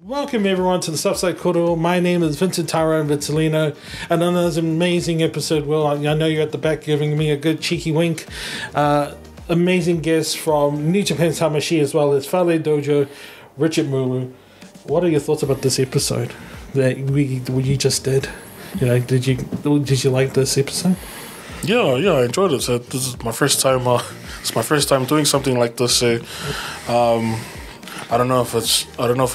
Welcome everyone to the Southside Koro. My name is Vincent Tyrone Vitalino, and on this amazing episode, Will, I know you're at the back giving me a good cheeky wink. Amazing guests from New Japan Tamashi as well as Fale Dojo, Richard Mulu. What are your thoughts about this episode that we just did? You know, did you like this episode? Yeah, I enjoyed it. So this is my first time. It's my first time doing something like this. So, I don't know if it's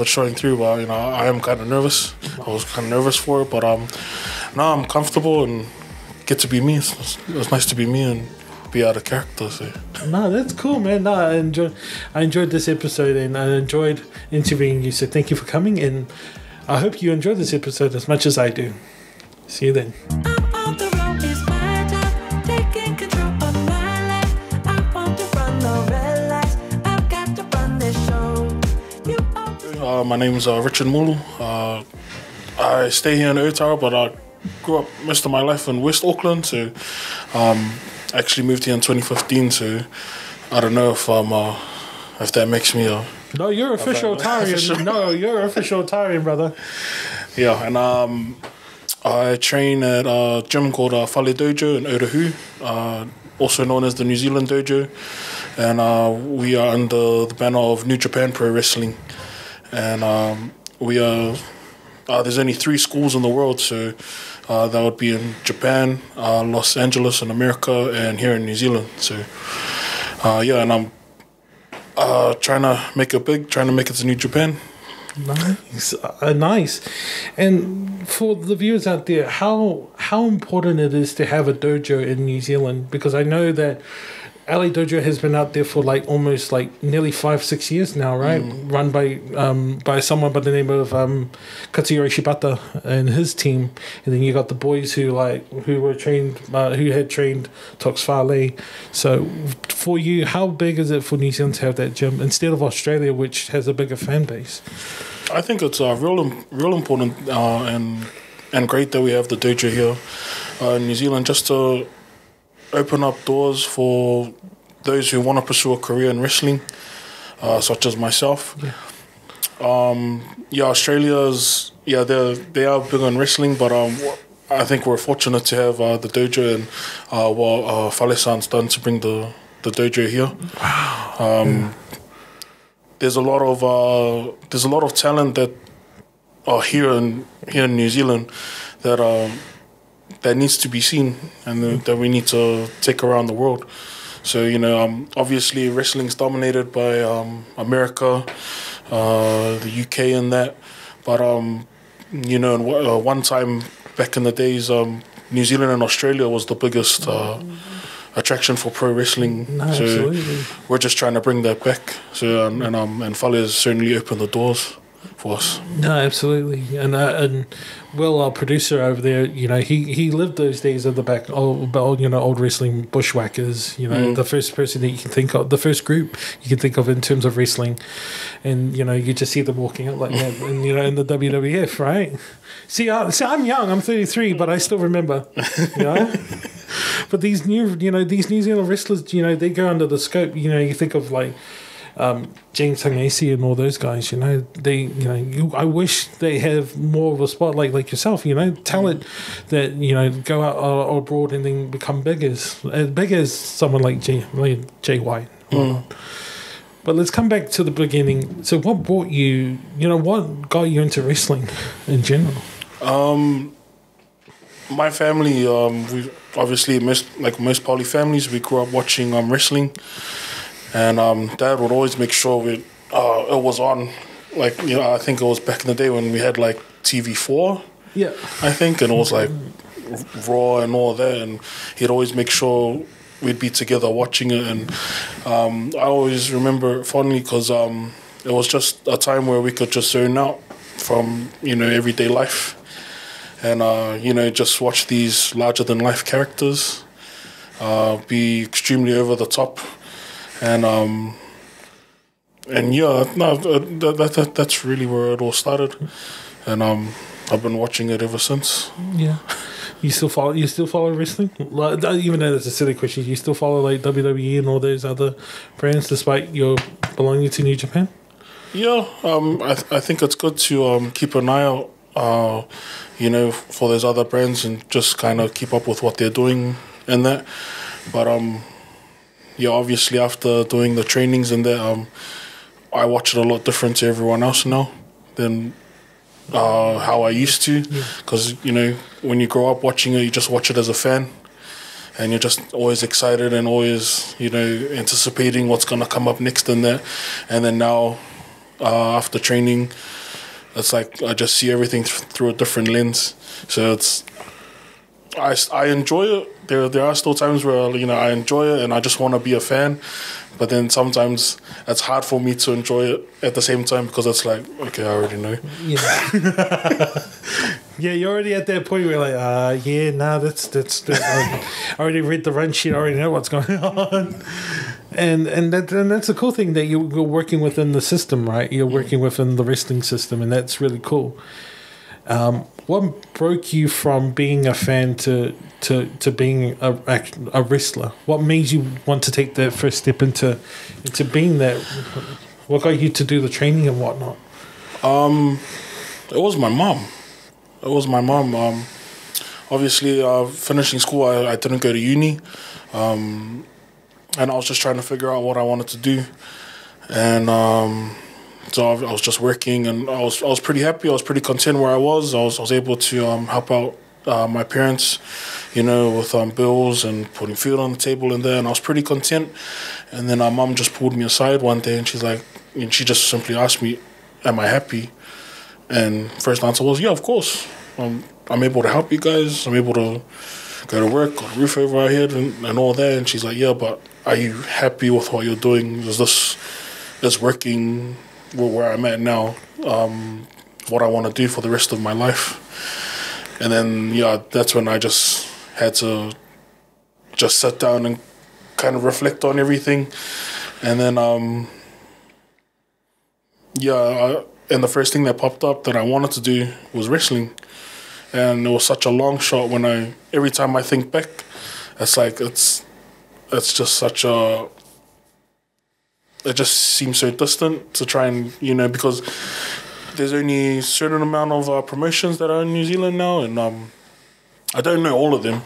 showing through, but I am kind of nervous. I was kind of nervous for it, but now I'm comfortable and get to be me. It's nice to be me and be out of character. So. No, that's cool, man. No, I enjoyed this episode and I enjoyed interviewing you. So thank you for coming, and I hope you enjoy this episode as much as I do. See you then. My name is Richard Mulu. I stay here in Otawa, but I grew up most of my life in West Auckland. So I actually moved here in 2015. So I don't know if that makes me a... No, you're official Otarian. No, you're official Otarian, brother. Yeah, and I train at a gym called Fale Dojo in Otahu, also known as the New Zealand Dojo. And we are under the banner of New Japan Pro Wrestling. And we are... there's only 3 schools in the world, so that would be in Japan, Los Angeles in America, and here in New Zealand. So, and I'm trying to make it big, trying to make it to New Japan. Nice. And for the viewers out there, how important it is to have a dojo in New Zealand, because I know that LA Dojo has been out there for almost nearly 5-6 years now, right? Run by someone by the name of Katsuyori Shibata and his team, and then you got the boys who were trained, who had trained Tox Fale. So for you, how big is it for New Zealand to have that gym instead of Australia, which has a bigger fan base? I think it's real important and great that we have the dojo here in New Zealand, just to open up doors for those who want to pursue a career in wrestling, such as myself. Australia's they are big on wrestling, but I think we're fortunate to have the dojo and what Fale-san's done to bring the dojo here. Wow. There's a lot of talent that are here in New Zealand that needs to be seen and that we need to take around the world. So, obviously wrestling's dominated by America, the UK and that. But, one time back in the days, New Zealand and Australia was the biggest attraction for pro wrestling. No, so absolutely. We're just trying to bring that back. So, and Fale has certainly opened the doors for us. No, absolutely. And Will, our producer over there, he lived those days at the back, old wrestling bushwhackers, the first person that you can think of, the first group you can think of in terms of wrestling. And, you just see them walking out like that, and, in the WWF, right? See, I'm young, I'm 33, but I still remember, But these New Zealand wrestlers, they go under the scope, you think of James Tangaisi and all those guys, I wish they have more of a spot like yourself, talent that, go out abroad and then become as big as someone like Jay White. But let's come back to the beginning. So what brought you, what got you into wrestling in general? My family, we obviously, most poly families, we grew up watching wrestling. And Dad would always make sure it was on. I think it was back in the day when we had TV4. Yeah. I think, and it was Raw and all that. And he'd always make sure we'd be together watching it. And I always remember it fondly because it was just a time where we could just zone out from, everyday life. And, just watch these larger than life characters be extremely over the top. And that's really where it all started, and I've been watching it ever since. Yeah, you still follow wrestling? Even though that's a silly question, you still follow WWE and all those other brands despite your belonging to New Japan? Yeah, I think it's good to keep an eye out, for those other brands and just kind of keep up with what they're doing and that. But yeah, obviously after doing the trainings and that, I watch it a lot different to everyone else now than how I used to. Because when you grow up watching it, you just watch it as a fan. And you're just always excited and always, anticipating what's going to come up next and that. And then now, after training, it's like I just see everything through a different lens. So I enjoy it. There are still times where, I enjoy it and I just want to be a fan. But then sometimes it's hard for me to enjoy it at the same time because it's like, okay, I already know. Yeah. Yeah, you're already at that point where you're like, that's I already read the run sheet, I already know what's going on. And that's the cool thing that you're working within the system, right? You're working within the wrestling system, and that's really cool. What broke you from being a fan to being a wrestler? What made you want to take that first step into being that? What got you to do the training and whatnot? It was my mom. Obviously, finishing school, I didn't go to uni, and I was just trying to figure out what I wanted to do, and so I was just working, and I was pretty happy. I was pretty content where I was. I was able to help out my parents, with bills and putting food on the table and there, and I was pretty content. And then our mom just pulled me aside one day, and she just simply asked me, "Am I happy?" And first answer was, "Yeah, of course. I'm able to help you guys. I'm able to go to work, got a roof over our head, and all that." And she's like, "Yeah, but are you happy with what you're doing? Is this working where I'm at now? What I want to do for the rest of my life?" And then, that's when I just had to just sit down and kind of reflect on everything. And then, and the first thing that popped up that I wanted to do was wrestling. And it was such a long shot every time I think back, it's like, it's just such it just seems so distant to try and, because there's only a certain amount of promotions that are in New Zealand now. And I don't know all of them,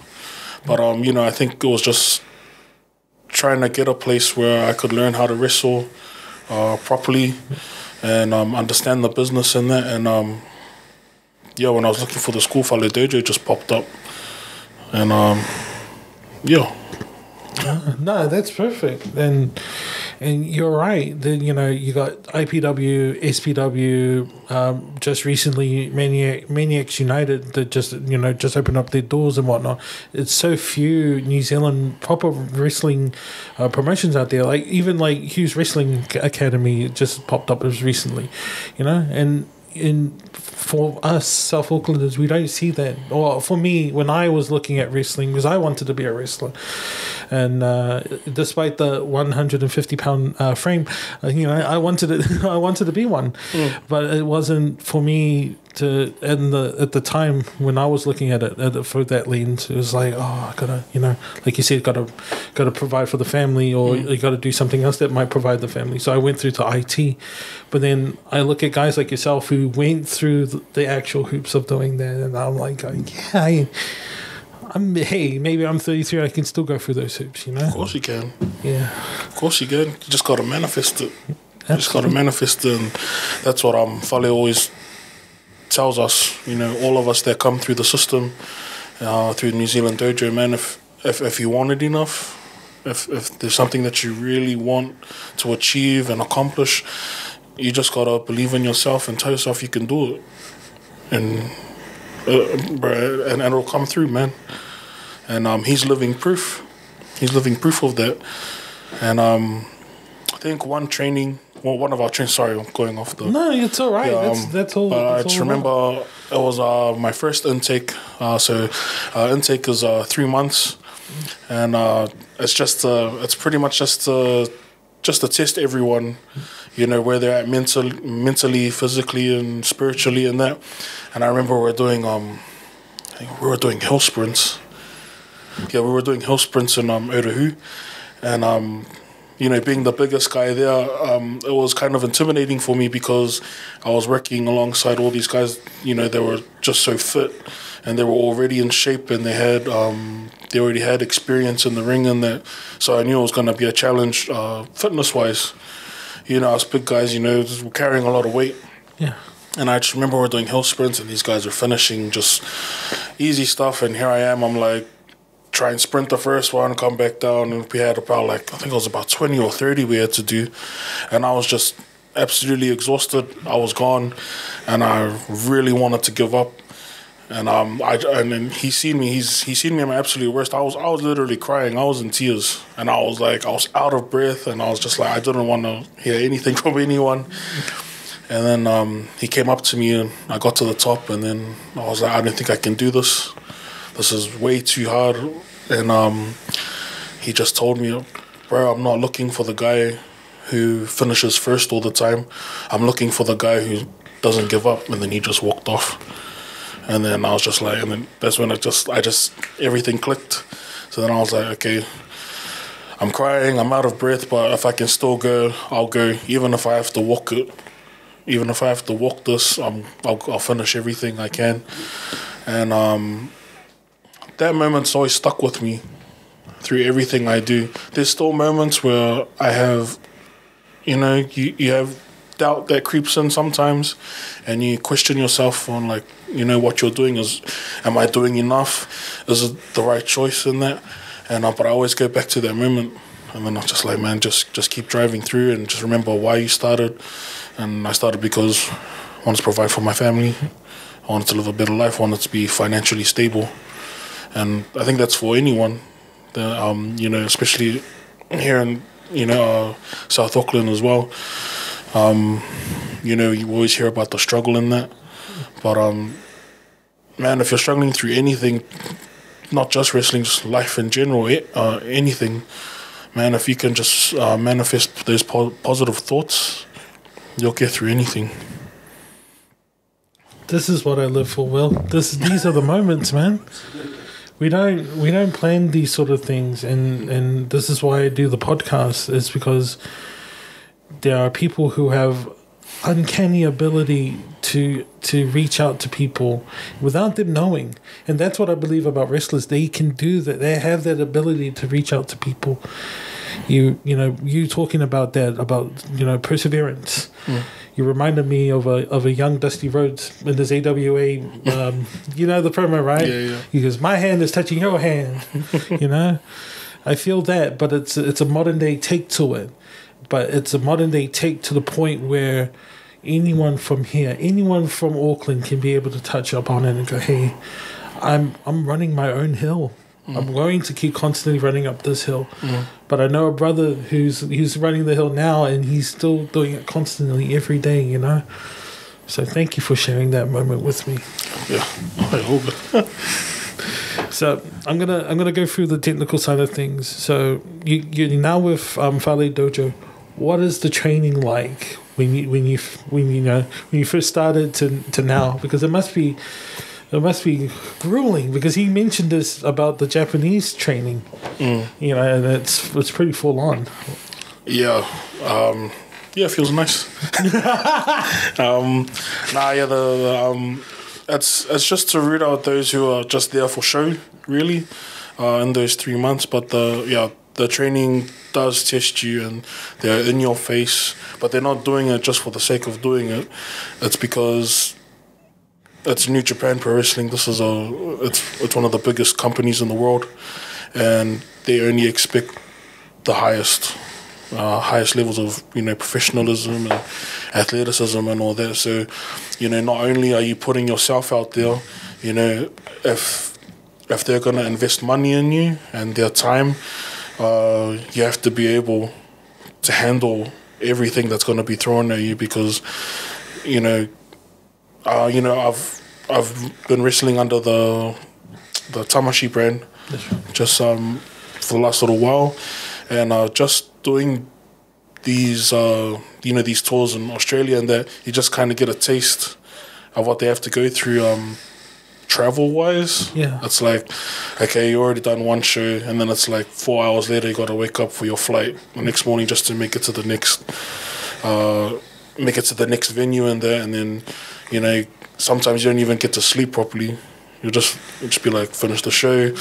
but, I think it was just trying to get a place where I could learn how to wrestle properly and understand the business and that. And when I was looking for the school, Fale Dojo just popped up. And No, that's perfect. And you're right. Then you got IPW, SPW, just recently Maniacs United that just opened up their doors and whatnot. It's so few New Zealand proper wrestling promotions out there. Like even like Hughes Wrestling Academy just popped up as recently, and. For us South Aucklanders, we don't see that. Or for me, when I was looking at wrestling, because I wanted to be a wrestler, and despite the 150-pound frame, I wanted it. I wanted to be one, but it wasn't for me to. At the time when I was looking at it through that lens, it was like, I gotta, like you said, gotta provide for the family, or you gotta do something else that might provide the family. So I went through to IT, but then I look at guys like yourself who went through the actual hoops of doing that, and I'm like, maybe I'm 33, I can still go through those hoops, Of course you can. Yeah. Of course you can. You just got to manifest it. You just got to manifest it, and that's what Fale always tells us, all of us that come through the system, through New Zealand Dojo, man, if you want it enough, if there's something that you really want to achieve and accomplish, you just got to believe in yourself and tell yourself you can do it. And and it'll come through, man. And he's living proof. He's living proof of that. And I think one of our trainings. Sorry, I'm going off the. No, it's all right. That's all. But I just remember it was my first intake. Intake is 3 months, and it's pretty much just to test everyone, where they're at mentally, physically, and spiritually, and that. And I remember we were doing hill sprints. Yeah, we were doing hill sprints in Otahu, and being the biggest guy there, it was kind of intimidating for me because I was working alongside all these guys. They were just so fit, and they were already in shape, and they already had experience in the ring and that. So I knew it was going to be a challenge, fitness-wise. Us big guys, just carrying a lot of weight. Yeah. And I just remember we're doing hill sprints, and these guys are finishing just easy stuff, and here I am. I'm like, try and sprint the first one, come back down, and we had about I think it was about 20 or 30 we had to do, and I was just absolutely exhausted. I was gone, and I really wanted to give up. And and then he's seen me at my absolute worst. I was literally crying. I was in tears, and I was out of breath, and I was just like, I didn't want to hear anything from anyone. And then he came up to me, and I got to the top, and then I was like, I don't think I can do this. This is way too hard. And he just told me, bro, I'm not looking for the guy who finishes first all the time. I'm looking for the guy who doesn't give up. And then he just walked off. And then I was just like, and then that's when everything clicked. So then I was like, okay, I'm crying, I'm out of breath, but if I can still go, I'll go. Even if I have to walk it, even if I have to walk this, I'll finish everything I can. And that moment's always stuck with me through everything I do. There's still moments where I have, you have doubt that creeps in sometimes, and you question yourself on what you're doing am I doing enough? Is it the right choice in that? And but I always go back to that moment, and then I'm just like, man, just keep driving through, and just remember why you started. And I started because I wanted to provide for my family. I wanted to live a better life. I wanted to be financially stable. And I think that's for anyone, especially here in, South Auckland as well. You always hear about the struggle in that. But, man, if you're struggling through anything, not just wrestling, just life in general, anything, man, if you can just manifest those positive thoughts, you'll get through anything. This is what I live for, Will. These are the moments, man. We don't plan these sort of things, and this is why I do the podcast. Is because there are people who have uncanny ability to reach out to people without them knowing, and that's what I believe about wrestlers. They can do that. They have that ability to reach out to people. You talking about that, perseverance. You reminded me of a young Dusty Rhodes in his AWA, the promo, right? Yeah. He goes, my hand is touching your hand, I feel that, but it's a modern day take to it. But it's a modern day take to the point where anyone from here, anyone from Auckland can be able to touch upon it and go, hey, I'm running my own hill. I'm going to keep constantly running up this hill. But I know a brother who's running the hill now, and he's still doing it constantly every day, So thank you for sharing that moment with me. Yeah, I hope it. So I'm gonna go through the technical side of things. So you're now with Fale Dojo. What is the training like when you first started to now? Because it must be grueling, because he mentioned this about the Japanese training, and it's pretty full on. Yeah, it feels nice. It's just to root out those who are just there for show, really, in those 3 months. But the training does test you, and they're in your face, but they're not doing it just for the sake of doing it. It's because it's New Japan Pro Wrestling. This is it's one of the biggest companies in the world, and they only expect the highest levels of professionalism and athleticism and all that. So not only are you putting yourself out there, if they're going to invest money in you and their time, you have to be able to handle everything that's going to be thrown at you, because I've been wrestling under the Tamashi brand just for the last little while, and just doing these these tours in Australia, and that you just kind of get a taste of what they have to go through travel wise. Yeah. It's like, okay, you already done one show, and then it's like 4 hours later you got to wake up for your flight the next morning just to make it to the next venue and there, and then sometimes you don't even get to sleep properly. You'll just be like, finish the show,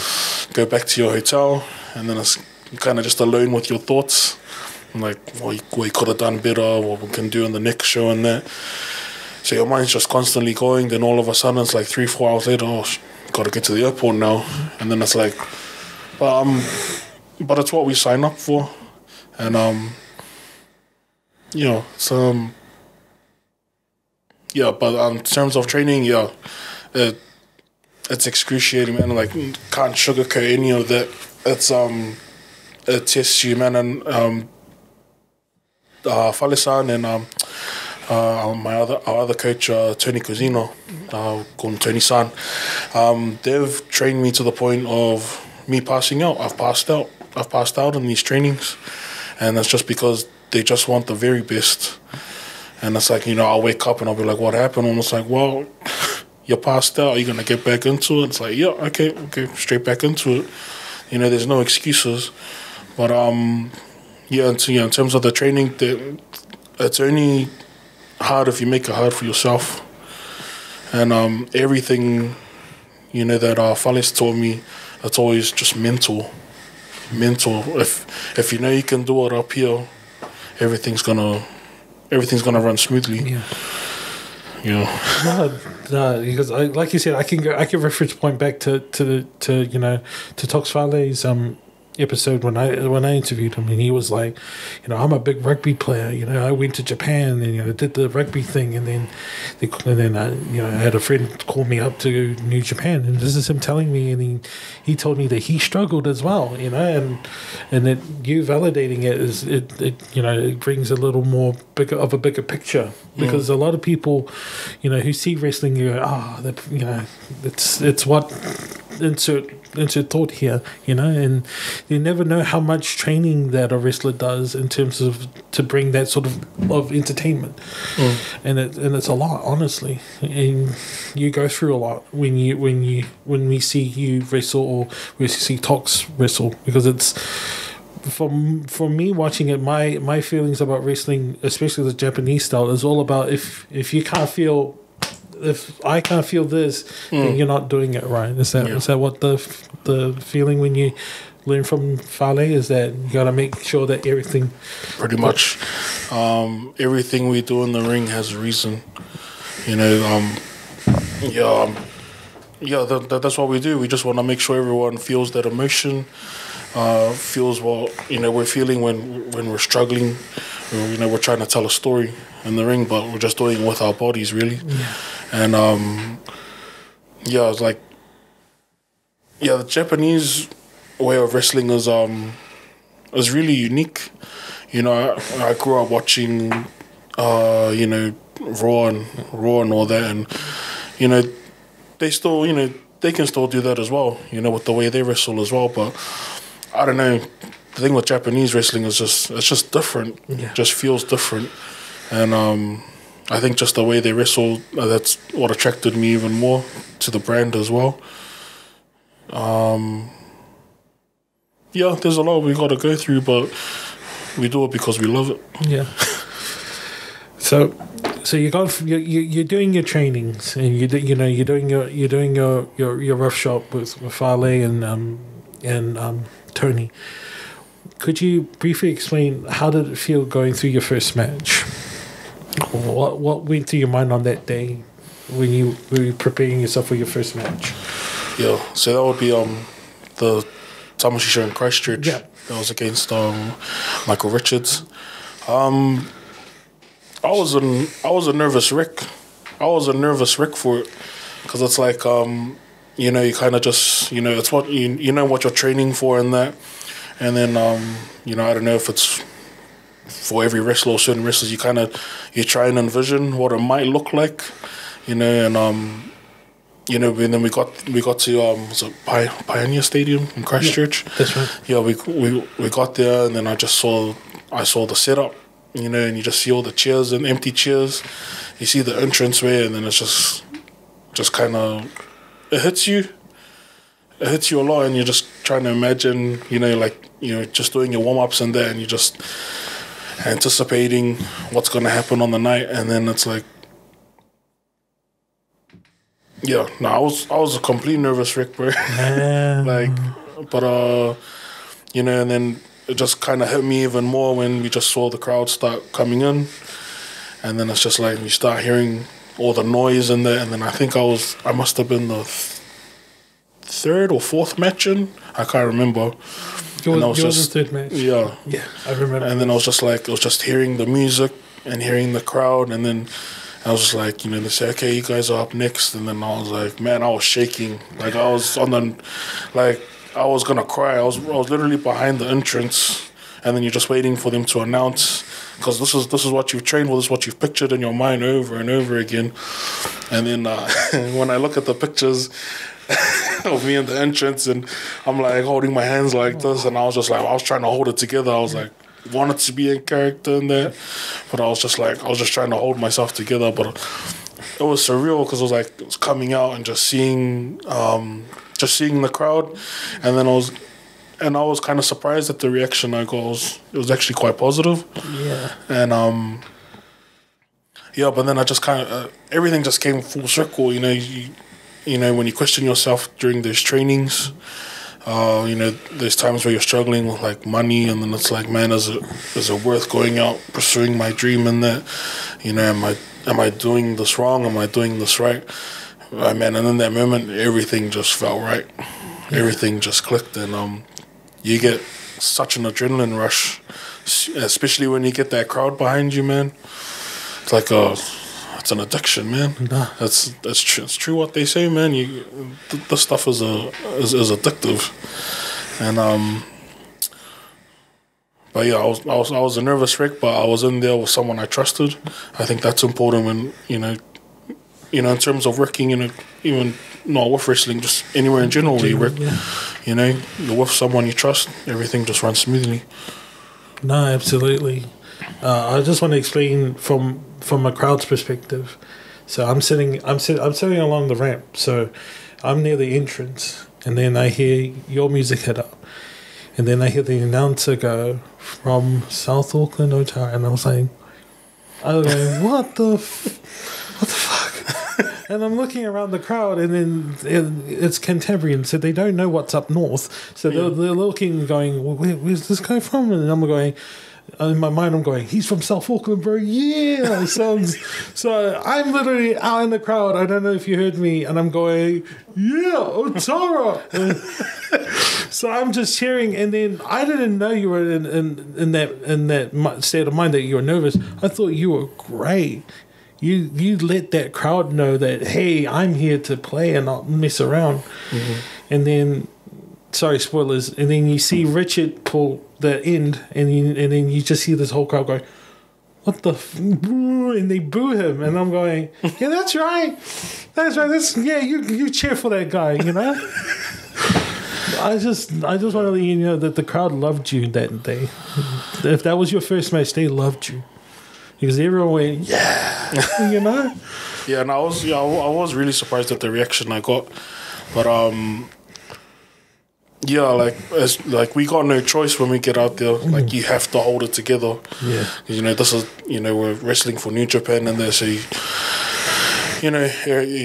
go back to your hotel, and then it's kind of just alone with your thoughts. Like, well, we could have done better, what we can do in the next show and that. So your mind's just constantly going, then all of a sudden it's like 3-4 hours later, got to get to the airport now. And then it's like, but it's what we sign up for. And, but in terms of training, it's excruciating, man. Like, can't sugarcoat any of that. It tests you, man. And Fale-san and our other coach, Tony Cosino, call him Tony-san, they've trained me to the point of me passing out. I've passed out in these trainings, and it's just because they just want the very best. And it's like, I'll wake up and I'll be like, what happened? And it's like, well, you're passed out. Are you going to get back into it? It's like, yeah, okay, straight back into it. There's no excuses. But, in terms of the training, it's only hard if you make it hard for yourself. And everything, that Fale's taught me, it's always just mental. If you can do it up here, everything's gonna run smoothly. Yeah. No, because like you said, I can reference point back to Tox Fale's episode when I interviewed him, and he was like, I'm a big rugby player. I went to Japan and did the rugby thing, and then I had a friend call me up to New Japan, and this is him telling me, and he told me that he struggled as well, and that you validating it is it brings a little more bigger picture, because a lot of people who see wrestling, you go, it's what insert thought here, and you never know how much training that a wrestler does in terms of to bring that sort of entertainment, and it's a lot, honestly, and you go through a lot when we see you wrestle or we see Tox wrestle, because it's for me watching it, my feelings about wrestling, especially the Japanese style, is all about if you can't feel. If I can't feel this, then you're not doing it right. Is that what the feeling when you learn from Fale is, that you got to make sure that everything... Pretty much. Everything we do in the ring has a reason. That's what we do. We just want to make sure everyone feels that emotion, feels what we're feeling when we're struggling. We're trying to tell a story in the ring, but we're just doing it with our bodies, really. Yeah. And it's like, the Japanese way of wrestling is really unique. I grew up watching Raw and all that, and they still they can still do that as well, with the way they wrestle as well. But I don't know, the thing with Japanese wrestling is it's just different. It just feels different. And I think just the way they wrestle, that's what attracted me even more to the brand as well. There's a lot we got to go through, but we do it because we love it. Yeah. So you're doing your trainings, and you're doing your rough shop with Fale and Tony. Could you briefly explain how did it feel going through your first match? What went through your mind on that day when you were preparing yourself for your first match? Yeah, so that would be the Tamashii show in Christchurch. Yeah. That was against Michael Richards. I was a nervous wreck. I was a nervous wreck for it, because it's like you kind of just it's what you know what you're training for and that, and then I don't know if it's for every wrestler or certain wrestlers, you try and envision what it might look like, and and then we got to was it Pioneer Stadium in Christchurch? Yeah, that's right. Yeah, we got there, and then I saw the setup, and you just see all the chairs and empty chairs. You see the entranceway, and then it's just kind of it hits you. It hits you a lot, and you're just trying to imagine, just doing your warm ups and that, and you're just anticipating what's going to happen on the night, and then it's like, yeah, no, I was a complete nervous wreck, bro. And then it just kind of hit me even more when we just saw the crowd start coming in, and then it's just like you start hearing all the noise in there, and then I think I must have been the third or fourth match in. I can't remember. Yours was the third match. Yeah, I remember. And then I was just hearing the music and hearing the crowd, and then I was just like, they say, okay, you guys are up next, and then I was like, man, I was shaking, like I was I was gonna cry. I was literally behind the entrance, and then you're just waiting for them to announce, because this is what you've trained for, this is what you've pictured in your mind over and over again. And then when I look at the pictures of me in the entrance, and I'm like holding my hands like this, and I was just like, I was trying to hold it together. I was like, wanted to be in character in there, but I was just trying to hold myself together. But it was surreal, because it was coming out and just seeing the crowd, and then I was kind of surprised at the reaction I got. It was actually quite positive. Yeah. And but then I just kind of everything just came full circle. When you question yourself during those trainings, there's times where you're struggling with like money, and then it's like, man, is it worth going out pursuing my dream in that? Am I doing this wrong? Am I doing this right? Man, and in that moment, everything just felt right. Yeah. Everything just clicked, and you get such an adrenaline rush, especially when you get that crowd behind you, man. It's like it's an addiction, man. Nah. It's true what they say, man. This stuff is addictive, and but yeah, I was a nervous wreck, but I was in there with someone I trusted. I think that's important when in terms of working even not with wrestling, just anywhere in general where you work. Yeah. You're with someone you trust, everything just runs smoothly. No, absolutely. I just want to explain from a crowd's perspective. So I'm sitting along the ramp. So I'm near the entrance, and then I hear your music hit up, and then I hear the announcer go from South Auckland, Otago, and I was going, what the fuck? And I'm looking around the crowd, and then it's Cantabrian, so they don't know what's up north. So they're looking, going, well, where's this guy from? And I'm going, in my mind, I'm going, he's from South Auckland, bro. Yeah, so I'm literally out in the crowd. I don't know if you heard me, and I'm going, yeah, Otara. So I'm just cheering, and then I didn't know you were in that state of mind that you were nervous. I thought you were great. You let that crowd know that, hey, I'm here to play and not mess around. Mm-hmm. And then, sorry, spoilers. And then you see Richard pull the end, and then you just see this whole crowd going, what the and they boo him, and I'm going, yeah, that's right. You cheer for that guy, I just want to let you know that the crowd loved you that day. If that was your first match, they loved you. Because everyone went, yeah, Yeah, and I was really surprised at the reaction I got, but we got no choice when we get out there. Like, you have to hold it together. Yeah, this is we're wrestling for New Japan, and they say, you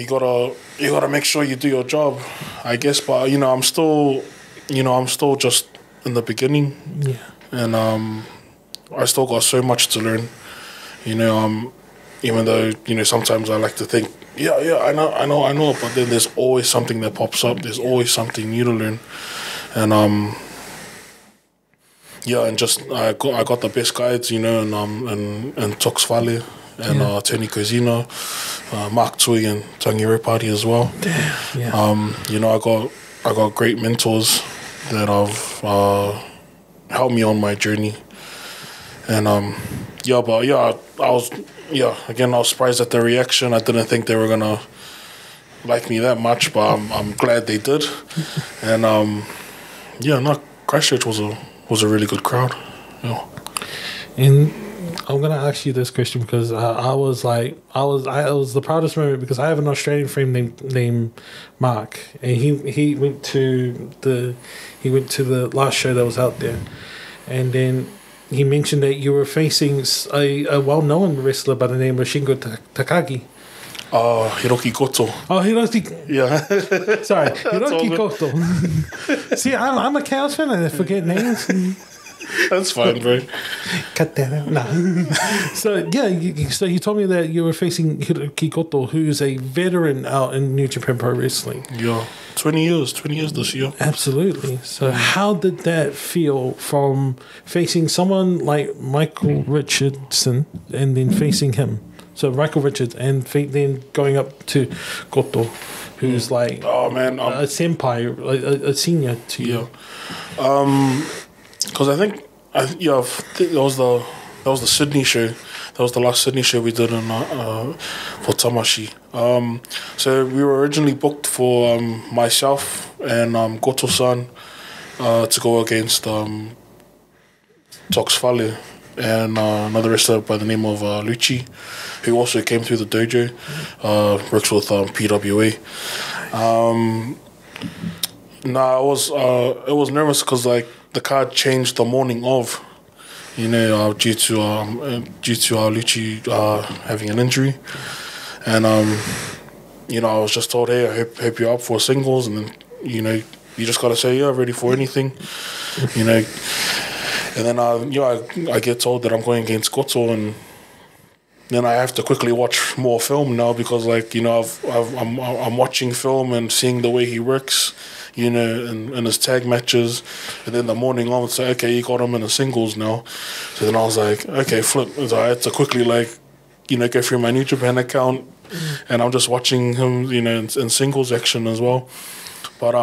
gotta make sure you do your job, I guess. But I'm still just in the beginning. Yeah, and I still got so much to learn. Even though, sometimes I like to think, I know, but then there's always something that pops up. There's always something new to learn. And, and just, I got the best guides, and Tox Fale and Tony Kozino, Mark Tui and Tangi Party as well. Damn, yeah. I got great mentors that have helped me on my journey. And, I was surprised at the reaction. I didn't think they were gonna like me that much, but I'm glad they did. And Christchurch was a really good crowd. And I'm gonna ask you this question because I was the proudest moment because I have an Australian friend named Mark, and he went to the last show that was out there, and then he mentioned that you were facing a well-known wrestler by the name of Shingo Takagi. Hiroki Goto. Oh, Hiroki. Yeah. Sorry, Hiroki Goto. See, I'm a Chaos fan and I forget names. That's fine, bro. Cut that out. No. So, yeah, so you told me that you were facing Hiroki Goto, who's a veteran out in New Japan Pro Wrestling. Yeah. 20 years this year. Absolutely. So how did that feel from facing someone like Michael Richardson and then facing him? So Michael Richards and then going up to Goto, who's like oh man, a senpai, a senior to you. Yeah. Because I think that was the Sydney show. That was the last Sydney show we did for Tamashi. So we were originally booked for myself and Goto-san to go against Tox Fale and another wrestler by the name of Lucci, who also came through the dojo, works with PWA. It was nervous because like the card changed the morning of, due to Lucci having an injury, and I was just told, hey, I hope you're up for singles, and then you just gotta say yeah, ready for anything, and then I get told that I'm going against Goto, and then I have to quickly watch more film now because I'm watching film and seeing the way he works, in his tag matches, and then the morning on, say, okay, you got him in the singles now. So then I was like, okay, flip. So I had to quickly go through my New Japan account, and I'm just watching him, in singles action as well. But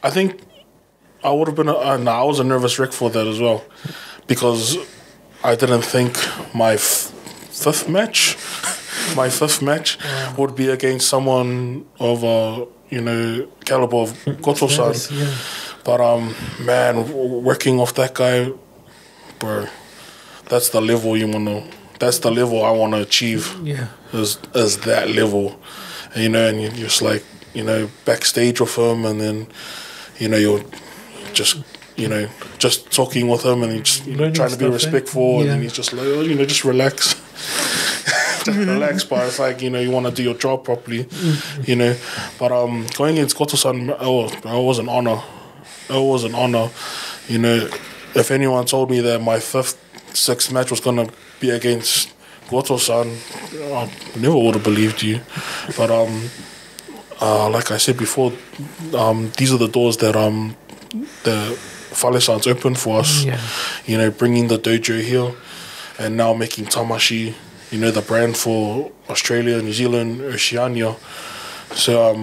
I think I would have been. I was a nervous wreck for that as well, because I didn't think my fifth match would be against someone of caliber of Goto-san. Yeah. But man, working off that guy, bro, that's the level That's the level I wanna achieve. Yeah, is that level, and you're just like backstage with him, and then you're just talking with him, and he's just trying to be respectful, and he's just like, just relax. Just relax, but it's like, you want to do your job properly, But going against Goto-san, it was an honor. It was an honor. If anyone told me that my sixth match was going to be against Goto-san, I never would have believed you. But like I said before, these are the doors that the Fale-san's open for us. Yeah. Bringing the dojo here, and now making Tamashi, the brand for Australia, New Zealand, Oceania. So,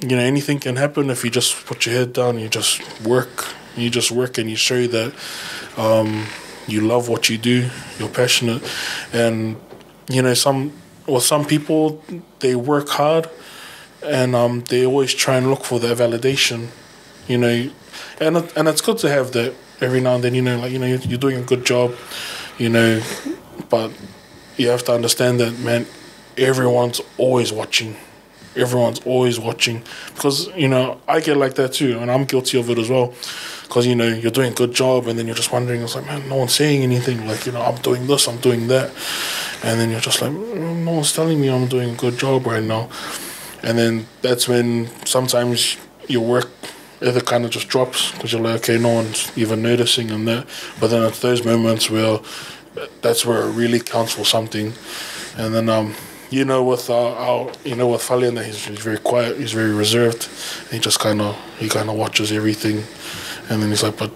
anything can happen if you just put your head down, you just work. You just work and you show that you love what you do, you're passionate. And, some people, they work hard, and they always try and look for that validation, and it's good to have that every now and then, you're doing a good job, but you have to understand that, man, everyone's always watching. Everyone's always watching. Because, I get like that too, and I'm guilty of it as well. Because, you're doing a good job, and then you're just wondering, it's like, man, no one's saying anything. Like, I'm doing this, I'm doing that. And then you're just like, no one's telling me I'm doing a good job right now. And then that's when sometimes your work either kind of just drops, because you're like, okay, no one's even noticing and that. But then it's those moments where that's where it really counts for something. And then with Fale, he's very quiet, he's very reserved, and he kind of watches everything, and then he's like, but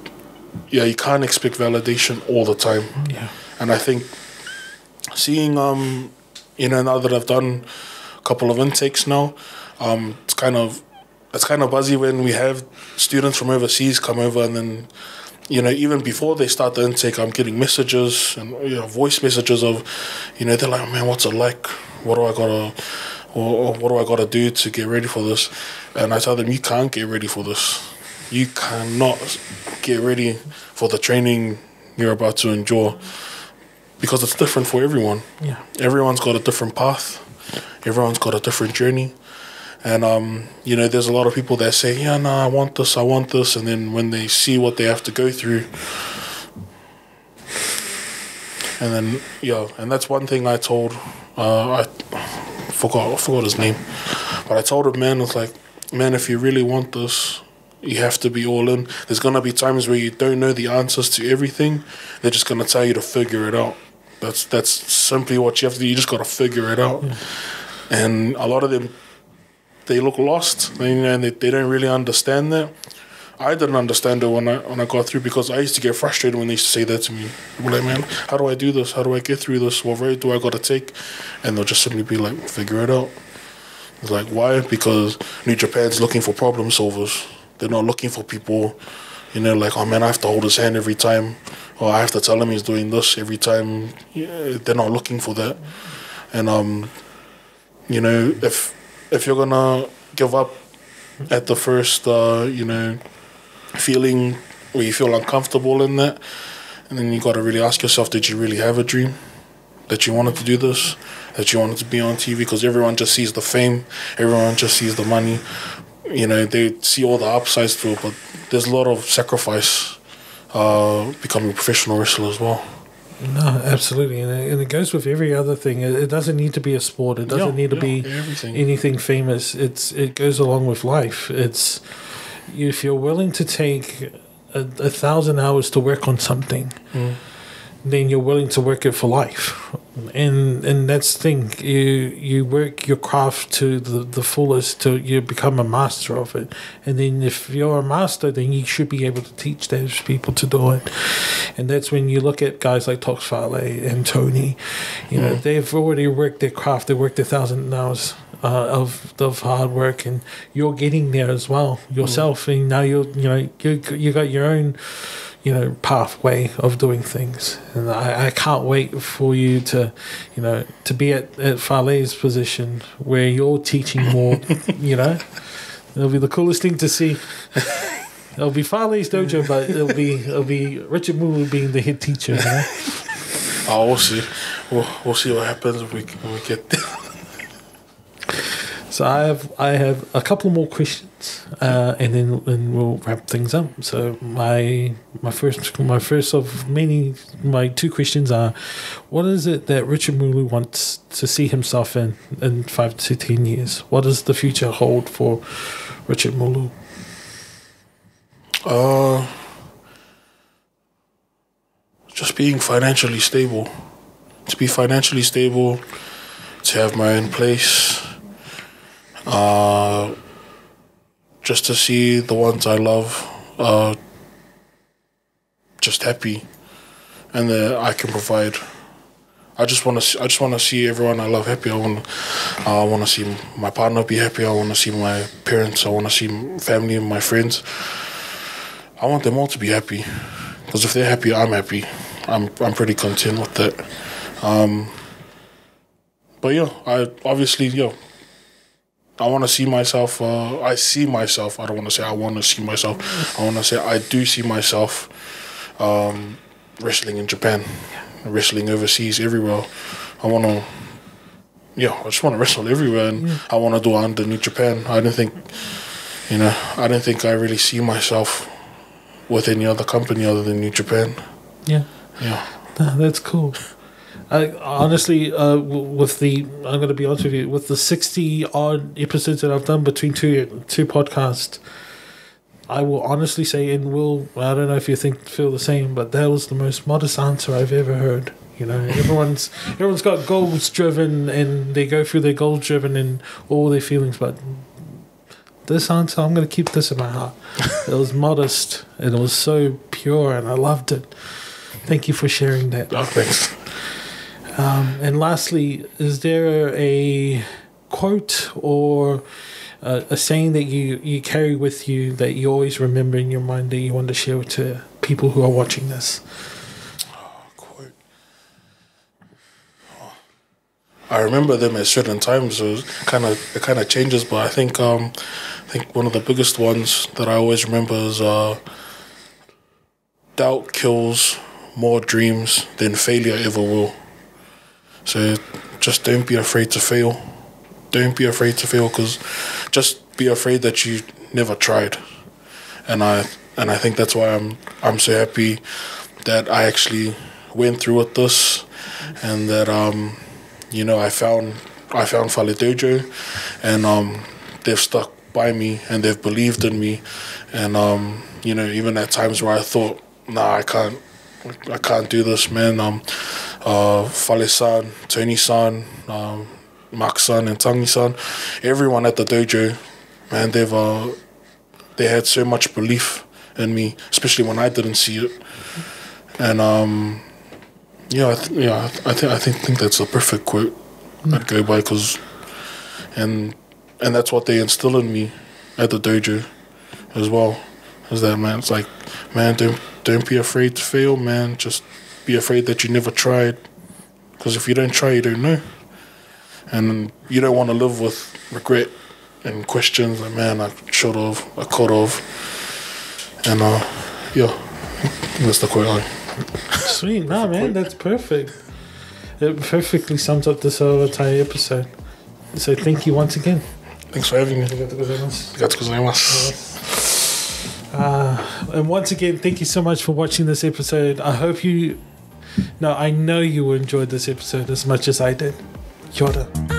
yeah, you can't expect validation all the time. Yeah. And I think seeing now that I've done a couple of intakes now, it's kind of buzzy when we have students from overseas come over, and then even before they start the intake, I'm getting messages and voice messages of, they're like, man, what's it like? What do I gotta do to get ready for this? And I tell them, you can't get ready for this. you cannot get ready for the training you're about to endure because it's different for everyone. Yeah. Everyone's got a different path. Everyone's got a different journey. And, there's a lot of people that say, yeah, no, I want this. And then when they see what they have to go through, and then, and that's one thing I told, I forgot his name, but I told him, man, it's like, man, if you really want this, you have to be all in. There's going to be times where you don't know the answers to everything. They're just going to tell you to figure it out. That's simply what you have to do. You just got to figure it out. Yeah. And a lot of them, they look lost, and they don't really understand that. I didn't understand it when I got through, because I used to get frustrated when they used to say that to me. I'm like, man, how do I do this? How do I get through this? What road do I got to take? And they'll just simply be like, figure it out. It's like, why? Because New Japan's looking for problem solvers. They're not looking for people, like, oh man, I have to hold his hand every time, or I have to tell him he's doing this every time. Yeah, they're not looking for that. And if you're gonna give up at the first feeling where you feel uncomfortable in that, and then you got to really ask yourself, did you really have a dream that you wanted to do this, that you wanted to be on TV? Because everyone just sees the fame, everyone just sees the money. They see all the upsides to it, but there's a lot of sacrifice becoming a professional wrestler as well. No, absolutely, and it goes with every other thing. It doesn't need to be a sport. It doesn't need to be anything famous. It goes along with life. It's, if you're willing to take 1,000 hours to work on something, then you're willing to work it for life. And that's the thing. You work your craft to the fullest till you become a master of it. And then if you're a master, then you should be able to teach those people to do it. And that's when you look at guys like Tox Fale and Tony. They've already worked their craft. They worked 1,000 hours of hard work, and you're getting there as well yourself. And now you got your own pathway of doing things, and I can't wait for you to be at Fale's position where you're teaching more. It'll be the coolest thing to see. It'll be Fale's dojo, but it'll be Richard Mulu being the head teacher. Oh, we'll see. We'll see what happens when we get there. So I have a couple more questions, and then we'll wrap things up. So my first of many, my two questions are: what is it that Richard Mulu wants to see himself in 5 to 10 years? What does the future hold for Richard Mulu? Just being financially stable. To be financially stable, to have my own place. Just to see the ones I love just happy, and that I can provide. I just want to see everyone I love happy. I want to see my partner be happy. I want to see my parents. I want to see family and my friends. I want them all to be happy, because if they're happy, I'm happy. I'm pretty content with that. But I obviously I want to see myself. I see myself. I don't want to say I want to see myself. I want to say I do see myself wrestling in Japan, wrestling overseas, everywhere. I just want to wrestle everywhere, and I want to do it under New Japan. I don't think I really see myself with any other company other than New Japan. Yeah. Yeah. That's cool. I honestly, I'm going to be honest with you, with the 60 odd episodes that I've done between two podcasts, I will honestly say, and I don't know if you feel the same, but that was the most modest answer I've ever heard. Everyone's got goals driven, and they go through their goals driven and all their feelings, but this answer, I'm going to keep this in my heart. It was modest, and it was so pure, and I loved it. Thank you for sharing that. Oh, thanks. And lastly, is there a quote or a saying that you carry with you that you always remember in your mind that you want to share to people who are watching this? Quote. I remember them at certain times. So it kind of changes, but I think think one of the biggest ones that I always remember is doubt kills more dreams than failure ever will. So just don't be afraid to fail. Don't be afraid to fail, because just be afraid that you never tried. And I think that's why I'm so happy that I actually went through with this, and that I found Fale Dojo, and they've stuck by me and they've believed in me, and even at times where I thought, nah, I can't do this, man. Fale-san, Tony-san, Mark-san, and Tangi-san, everyone at the dojo, man, they had so much belief in me, especially when I didn't see it. And I think that's a perfect quote I'd go by, and that's what they instill in me at the dojo as well. Is that, man? It's like, man, don't be afraid to fail, man. Just be afraid that you never tried, because if you don't try, you don't know, and you don't want to live with regret and questions. Like, man, I should have, I could have, and that's the quote. Sweet, nah, man, that's perfect. It perfectly sums up this whole entire episode. So thank you once again. Thanks for having me. And once again, thank you so much for watching this episode. I know you enjoyed this episode as much as I did. Kia ora.